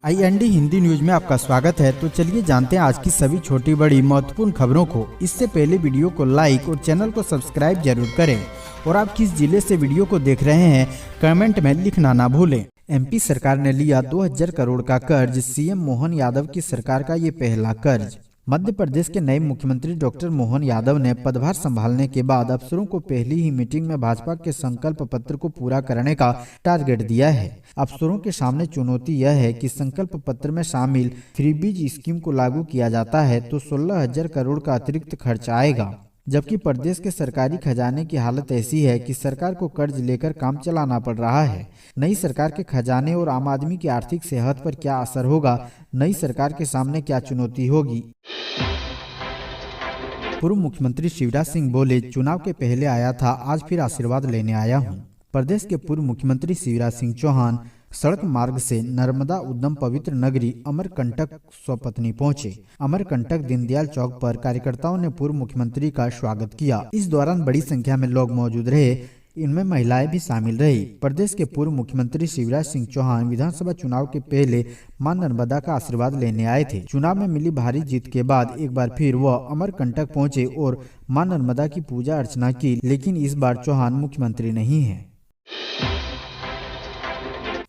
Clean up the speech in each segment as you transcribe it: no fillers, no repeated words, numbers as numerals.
IND Hindi news में आपका स्वागत है। तो चलिए जानते हैं आज की सभी छोटी बड़ी महत्वपूर्ण खबरों को। इससे पहले वीडियो को लाइक और चैनल को सब्सक्राइब जरूर करें और आप किस जिले से वीडियो को देख रहे हैं कमेंट में लिखना ना भूलें। MP सरकार ने लिया 2000 करोड़ का कर्ज। CM मोहन यादव की सरकार का ये पहला कर्ज। मध्य प्रदेश के नए मुख्यमंत्री डॉक्टर मोहन यादव ने पदभार संभालने के बाद अफसरों को पहली ही मीटिंग में भाजपा के संकल्प पत्र को पूरा करने का टारगेट दिया है। अफसरों के सामने चुनौती यह है कि संकल्प पत्र में शामिल फ्रीबीज स्कीम को लागू किया जाता है तो 16,000 करोड़ का अतिरिक्त खर्च आएगा, जबकि प्रदेश के सरकारी खजाने की हालत ऐसी है कि सरकार को कर्ज लेकर काम चलाना पड़ रहा है। नई सरकार के खजाने और आम आदमी की आर्थिक सेहत पर क्या असर होगा, नई सरकार के सामने क्या चुनौती होगी। पूर्व मुख्यमंत्री शिवराज सिंह बोले, चुनाव के पहले आया था, आज फिर आशीर्वाद लेने आया हूं। प्रदेश के पूर्व मुख्यमंत्री शिवराज सिंह चौहान सड़क मार्ग से नर्मदा उद्गम पवित्र नगरी अमरकंटक स्वपत्नी पहुंचे। अमरकंटक दीनदयाल चौक पर कार्यकर्ताओं ने पूर्व मुख्यमंत्री का स्वागत किया। इस दौरान बड़ी संख्या में लोग मौजूद रहे, इनमें महिलाएं भी शामिल रही। प्रदेश के पूर्व मुख्यमंत्री शिवराज सिंह चौहान विधानसभा चुनाव के पहले मां नर्मदा का आशीर्वाद लेने आए थे। चुनाव में मिली भारी जीत के बाद एक बार फिर वह अमरकंटक पहुंचे और मां नर्मदा की पूजा अर्चना की, लेकिन इस बार चौहान मुख्यमंत्री नहीं है।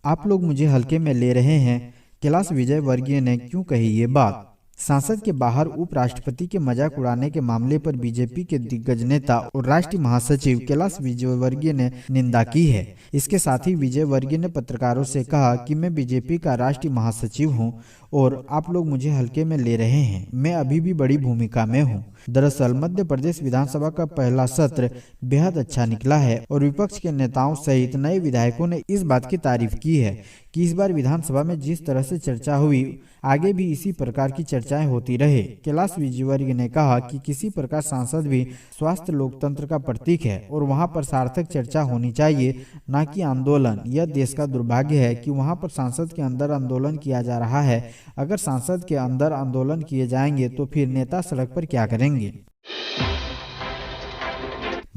आप लोग मुझे हल्के में ले रहे हैं, कैलाश विजयवर्गीय ने क्यों कही ये बात। संसद के बाहर उपराष्ट्रपति के मजाक उड़ाने के मामले पर बीजेपी के दिग्गज नेता और राष्ट्रीय महासचिव कैलाश विजयवर्गीय ने निंदा की है। इसके साथ ही विजयवर्गीय ने पत्रकारों से कहा कि मैं बीजेपी का राष्ट्रीय महासचिव हूं और आप लोग मुझे हल्के में ले रहे हैं, मैं अभी भी बड़ी भूमिका में हूं। दरअसल मध्य प्रदेश विधानसभा का पहला सत्र बेहद अच्छा निकला है और विपक्ष के नेताओं सहित नए विधायकों ने इस बात की तारीफ की है कि इस बार विधानसभा में जिस तरह से चर्चा हुई, आगे भी इसी प्रकार की चर्चाएं होती रहे। कैलाश विजयवर्गीय ने कहा कि किसी प्रकार सांसद भी स्वस्थ लोकतंत्र का प्रतीक है और वहां पर सार्थक चर्चा होनी चाहिए, न कि आंदोलन। यह देश का दुर्भाग्य है कि वहां पर सांसद के अंदर आंदोलन किया जा रहा है। अगर सांसद के अंदर आंदोलन किए जाएंगे तो फिर नेता सड़क पर क्या करेंगे।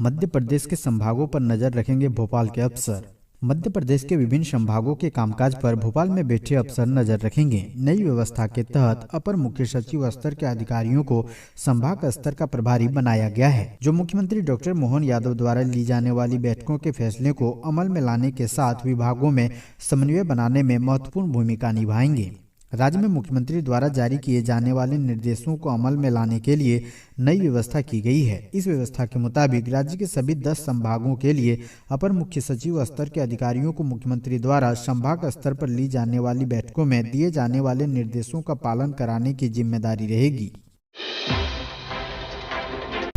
मध्य प्रदेश के संभागों पर नजर रखेंगे भोपाल के अफसर। मध्य प्रदेश के विभिन्न संभागों के कामकाज पर भोपाल में बैठे अफसर नजर रखेंगे। नई व्यवस्था के तहत अपर मुख्य सचिव स्तर के अधिकारियों को संभाग स्तर का प्रभारी बनाया गया है, जो मुख्यमंत्री डॉक्टर मोहन यादव द्वारा ली जाने वाली बैठकों के फैसले को अमल में लाने के साथ विभागों में समन्वय बनाने में महत्वपूर्ण भूमिका निभाएंगे। राज्य में मुख्यमंत्री द्वारा जारी किए जाने वाले निर्देशों को अमल में लाने के लिए नई व्यवस्था की गई है। इस व्यवस्था के मुताबिक राज्य के सभी 10 संभागों के लिए अपर मुख्य सचिव स्तर के अधिकारियों को मुख्यमंत्री द्वारा संभाग स्तर पर ली जाने वाली बैठकों में दिए जाने वाले निर्देशों का पालन कराने की जिम्मेदारी रहेगी।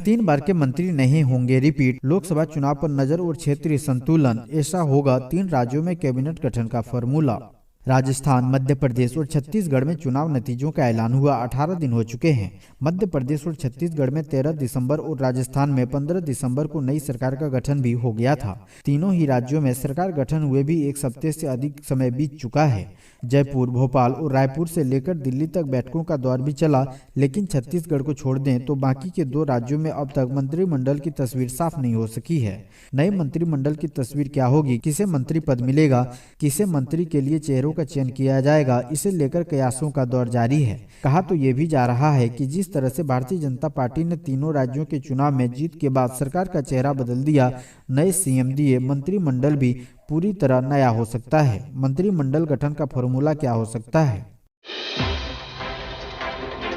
3 बार के मंत्री नहीं होंगे रिपीट, लोकसभा चुनाव पर नजर और क्षेत्रीय संतुलन, ऐसा होगा 3 राज्यों में कैबिनेट गठन का फॉर्मूला। राजस्थान, मध्य प्रदेश और छत्तीसगढ़ में चुनाव नतीजों का ऐलान हुआ 18 दिन हो चुके हैं। मध्य प्रदेश और छत्तीसगढ़ में 13 दिसंबर और राजस्थान में 15 दिसंबर को नई सरकार का गठन भी हो गया था। तीनों ही राज्यों में सरकार गठन हुए भी एक सप्ताह से अधिक समय बीत चुका है। जयपुर, भोपाल और रायपुर से लेकर दिल्ली तक बैठकों का दौर भी चला, लेकिन छत्तीसगढ़ को छोड़ दें तो बाकी के 2 राज्यों में अब तक मंत्रिमंडल की तस्वीर साफ नहीं हो सकी है। नए मंत्रिमंडल की तस्वीर क्या होगी, किसे मंत्री पद मिलेगा, किसे मंत्री के लिए चेहरों का चयन किया जाएगा, इसे लेकर कयासों का दौर जारी है। कहा तो ये भी जा रहा है कि जिस तरह से भारतीय जनता पार्टी ने तीनों राज्यों के चुनाव में जीत के बाद सरकार का चेहरा बदल दिया, नए CM दिए, मंत्रिमंडल भी पूरी तरह नया हो सकता है। मंत्रिमंडल गठन का फॉर्मूला क्या हो सकता है।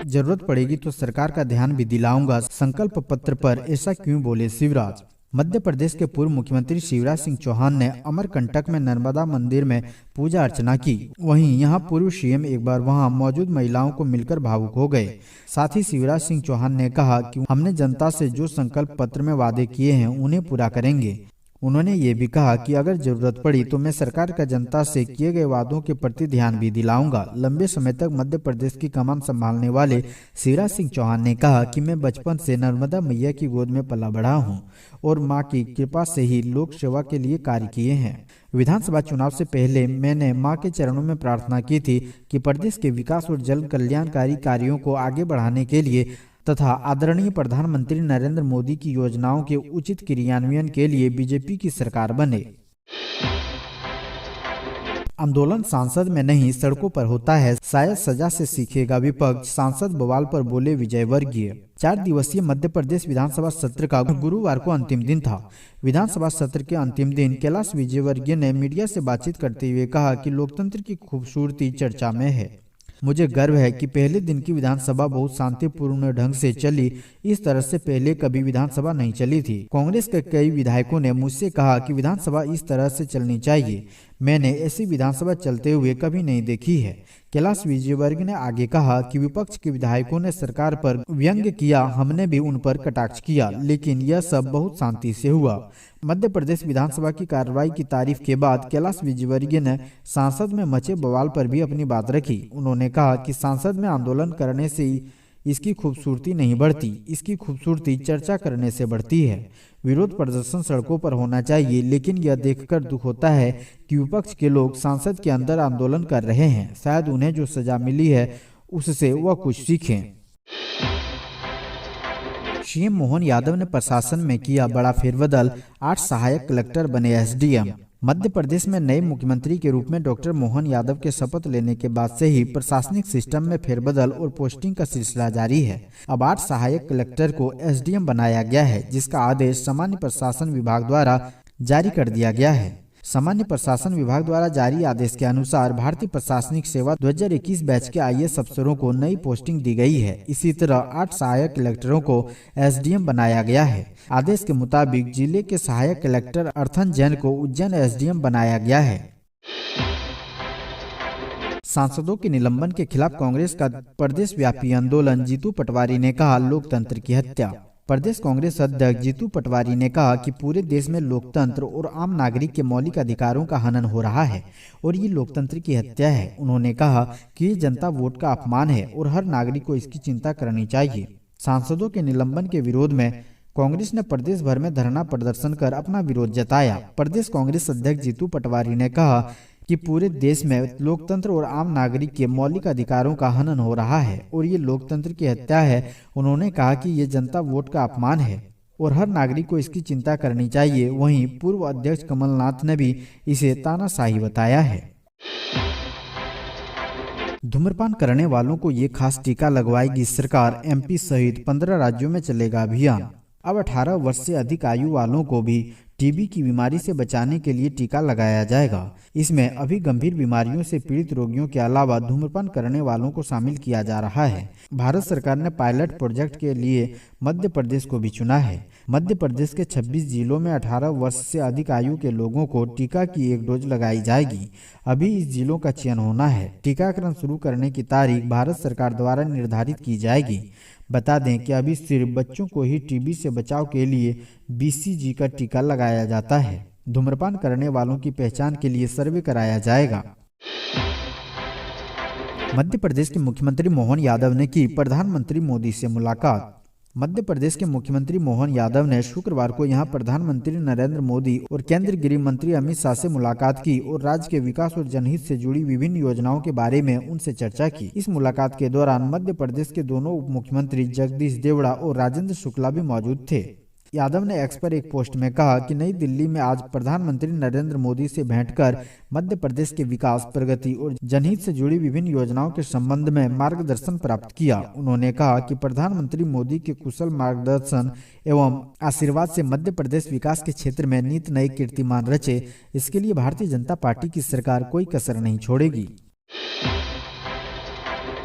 जरूरत पड़ेगी तो सरकार का ध्यान भी दिलाऊंगा, संकल्प पत्र पर ऐसा क्यों बोले शिवराज। मध्य प्रदेश के पूर्व मुख्यमंत्री शिवराज सिंह चौहान ने अमरकंटक में नर्मदा मंदिर में पूजा अर्चना की। वहीं यहां पूर्व CM एक बार वहां मौजूद महिलाओं को मिलकर भावुक हो गए। साथ ही शिवराज सिंह चौहान ने कहा कि हमने जनता से जो संकल्प पत्र में वादे किए हैं उन्हें पूरा करेंगे। उन्होंने ये भी कहा कि अगर जरूरत पड़ी तो मैं सरकार का जनता से किए गए वादों के प्रति ध्यान भी दिलाऊंगा। लंबे समय तक मध्य प्रदेश की कमान संभालने वाले शिवराज सिंह चौहान ने कहा कि मैं बचपन से नर्मदा मैया की गोद में पला बढ़ा हूं और मां की कृपा से ही लोक सेवा के लिए कार्य किए हैं। विधानसभा चुनाव से पहले मैंने मां के चरणों में प्रार्थना की थी कि प्रदेश के विकास और जन कल्याणकारी कार्यों को आगे बढ़ाने के लिए तथा आदरणीय प्रधानमंत्री नरेंद्र मोदी की योजनाओं के उचित क्रियान्वयन के लिए बीजेपी की सरकार बने। आंदोलन सांसद में नहीं सड़कों पर होता है, शायद सजा से सीखेगा विपक्ष, सांसद बवाल पर बोले विजय वर्गीय। 4 दिवसीय मध्य प्रदेश विधानसभा सत्र का गुरुवार को अंतिम दिन था। विधानसभा सत्र के अंतिम दिन कैलाश विजयवर्गीय ने मीडिया से बातचीत करते हुए कहा कि लोकतंत्र की खूबसूरती चर्चा में है। मुझे गर्व है कि पहले दिन की विधानसभा बहुत शांतिपूर्ण ढंग से चली। इस तरह से पहले कभी विधानसभा नहीं चली थी। कांग्रेस के कई विधायकों ने मुझसे कहा कि विधानसभा इस तरह से चलनी चाहिए। मैंने ऐसी विधानसभा चलते हुए कभी नहीं देखी है। कैलाश विजयवर्गीय ने आगे कहा कि विपक्ष के विधायकों ने सरकार पर व्यंग्य किया, हमने भी उन पर कटाक्ष किया, लेकिन यह सब बहुत शांति से हुआ। मध्य प्रदेश विधानसभा की कार्रवाई की तारीफ के बाद कैलाश विजयवर्गीय ने सांसद में मचे बवाल पर भी अपनी बात रखी। उन्होंने कहा कि सांसद में आंदोलन करने से इसकी खूबसूरती नहीं बढ़ती, इसकी खूबसूरती चर्चा करने से बढ़ती है। विरोध प्रदर्शन सड़कों पर होना चाहिए, लेकिन यह देखकर दुख होता है कि विपक्ष के लोग संसद के अंदर आंदोलन कर रहे हैं। शायद उन्हें जो सजा मिली है उससे वह कुछ सीखें। सीएम मोहन यादव ने प्रशासन में किया बड़ा फेरबदल, 8 सहायक कलेक्टर बने एसडीएम। मध्य प्रदेश में नए मुख्यमंत्री के रूप में डॉक्टर मोहन यादव के शपथ लेने के बाद से ही प्रशासनिक सिस्टम में फेरबदल और पोस्टिंग का सिलसिला जारी है। अब 8 सहायक कलेक्टर को एसडीएम बनाया गया है, जिसका आदेश सामान्य प्रशासन विभाग द्वारा जारी कर दिया गया है। सामान्य प्रशासन विभाग द्वारा जारी आदेश के अनुसार भारतीय प्रशासनिक सेवा 2021 बैच के आईएएस अफसरों को नई पोस्टिंग दी गई है। इसी तरह 8 सहायक कलेक्टरों को एसडीएम बनाया गया है। आदेश के मुताबिक जिले के सहायक कलेक्टर अर्थन जैन को उज्जैन एसडीएम बनाया गया है। सांसदों के निलंबन के खिलाफ कांग्रेस का प्रदेश व्यापी आंदोलन, जीतू पटवारी ने कहा लोकतंत्र की हत्या। प्रदेश कांग्रेस अध्यक्ष जीतू पटवारी ने कहा कि पूरे देश में लोकतंत्र और आम नागरिक के मौलिक अधिकारों का हनन हो रहा है और ये लोकतंत्र की हत्या है। उन्होंने कहा कि ये जनता वोट का अपमान है और हर नागरिक को इसकी चिंता करनी चाहिए। सांसदों के निलंबन के विरोध में कांग्रेस ने प्रदेश भर में धरना प्रदर्शन कर अपना विरोध जताया। प्रदेश कांग्रेस अध्यक्ष जीतू पटवारी ने कहा कि पूरे देश में लोकतंत्र और आम नागरिक के मौलिक अधिकारों का हनन हो रहा है और ये लोकतंत्र की हत्या है। उन्होंने कहा कि ये जनता वोट का अपमान है और हर नागरिक को इसकी चिंता करनी चाहिए। वहीं पूर्व अध्यक्ष कमलनाथ ने भी इसे तानाशाही बताया है। धूम्रपान करने वालों को ये खास टीका लगवाएगी सरकार, एमपी सहित 15 राज्यों में चलेगा अभियान। अब 18 वर्ष से अधिक आयु वालों को भी टीबी की बीमारी से बचाने के लिए टीका लगाया जाएगा। इसमें अभी गंभीर बीमारियों से पीड़ित रोगियों के अलावा धूम्रपान करने वालों को शामिल किया जा रहा है। भारत सरकार ने पायलट प्रोजेक्ट के लिए मध्य प्रदेश को भी चुना है। मध्य प्रदेश के 26 जिलों में 18 वर्ष से अधिक आयु के लोगों को टीका की 1 डोज लगाई जाएगी। अभी इस जिलों का चयन होना है। टीकाकरण शुरू करने की तारीख भारत सरकार द्वारा निर्धारित की जाएगी। बता दें कि अभी सिर्फ बच्चों को ही टीबी से बचाव के लिए बीसीजी का टीका लगाया जाता है। धूम्रपान करने वालों की पहचान के लिए सर्वे कराया जाएगा। मध्य प्रदेश के मुख्यमंत्री मोहन यादव ने की प्रधानमंत्री मोदी से मुलाकात। मध्य प्रदेश के मुख्यमंत्री मोहन यादव ने शुक्रवार को यहां प्रधानमंत्री नरेंद्र मोदी और केंद्रीय गृह मंत्री अमित शाह से मुलाकात की और राज्य के विकास और जनहित से जुड़ी विभिन्न योजनाओं के बारे में उनसे चर्चा की। इस मुलाकात के दौरान मध्य प्रदेश के दोनों उप मुख्यमंत्री जगदीश देवड़ा और राजेंद्र शुक्ला भी मौजूद थे। यादव ने एक्स पर एक पोस्ट में कहा कि नई दिल्ली में आज प्रधानमंत्री नरेंद्र मोदी से भेंट कर मध्य प्रदेश के विकास, प्रगति और जनहित से जुड़ी विभिन्न योजनाओं के संबंध में मार्गदर्शन प्राप्त किया। उन्होंने कहा कि प्रधानमंत्री मोदी के कुशल मार्गदर्शन एवं आशीर्वाद से मध्य प्रदेश विकास के क्षेत्र में नित नए कीर्तिमान रचे। इसके लिए भारतीय जनता पार्टी की सरकार कोई कसर नहीं छोड़ेगी।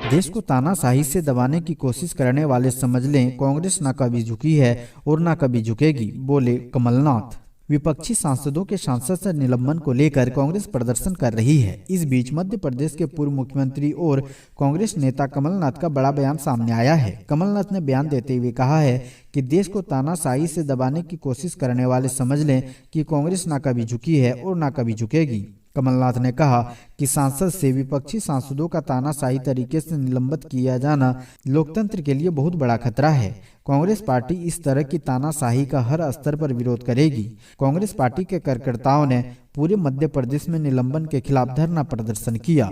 देश को तानाशाही से दबाने की कोशिश करने वाले समझ लें, कांग्रेस न कभी झुकी है और न कभी झुकेगी, बोले कमलनाथ। विपक्षी सांसदों के सांसद से निलंबन को लेकर कांग्रेस प्रदर्शन कर रही है। इस बीच मध्य प्रदेश के पूर्व मुख्यमंत्री और कांग्रेस नेता कमलनाथ का बड़ा बयान सामने आया है। कमलनाथ ने बयान देते हुए कहा है कि देश को तानाशाही से दबाने की कोशिश करने वाले समझ लें कि कांग्रेस न कभी झुकी है और न कभी झुकेगी। कमलनाथ ने कहा कि सांसद से विपक्षी सांसदों का तानाशाही तरीके से निलंबित किया जाना लोकतंत्र के लिए बहुत बड़ा खतरा है। कांग्रेस पार्टी इस तरह की तानाशाही का हर स्तर पर विरोध करेगी। कांग्रेस पार्टी के कार्यकर्ताओं ने पूरे मध्य प्रदेश में निलंबन के खिलाफ धरना प्रदर्शन किया।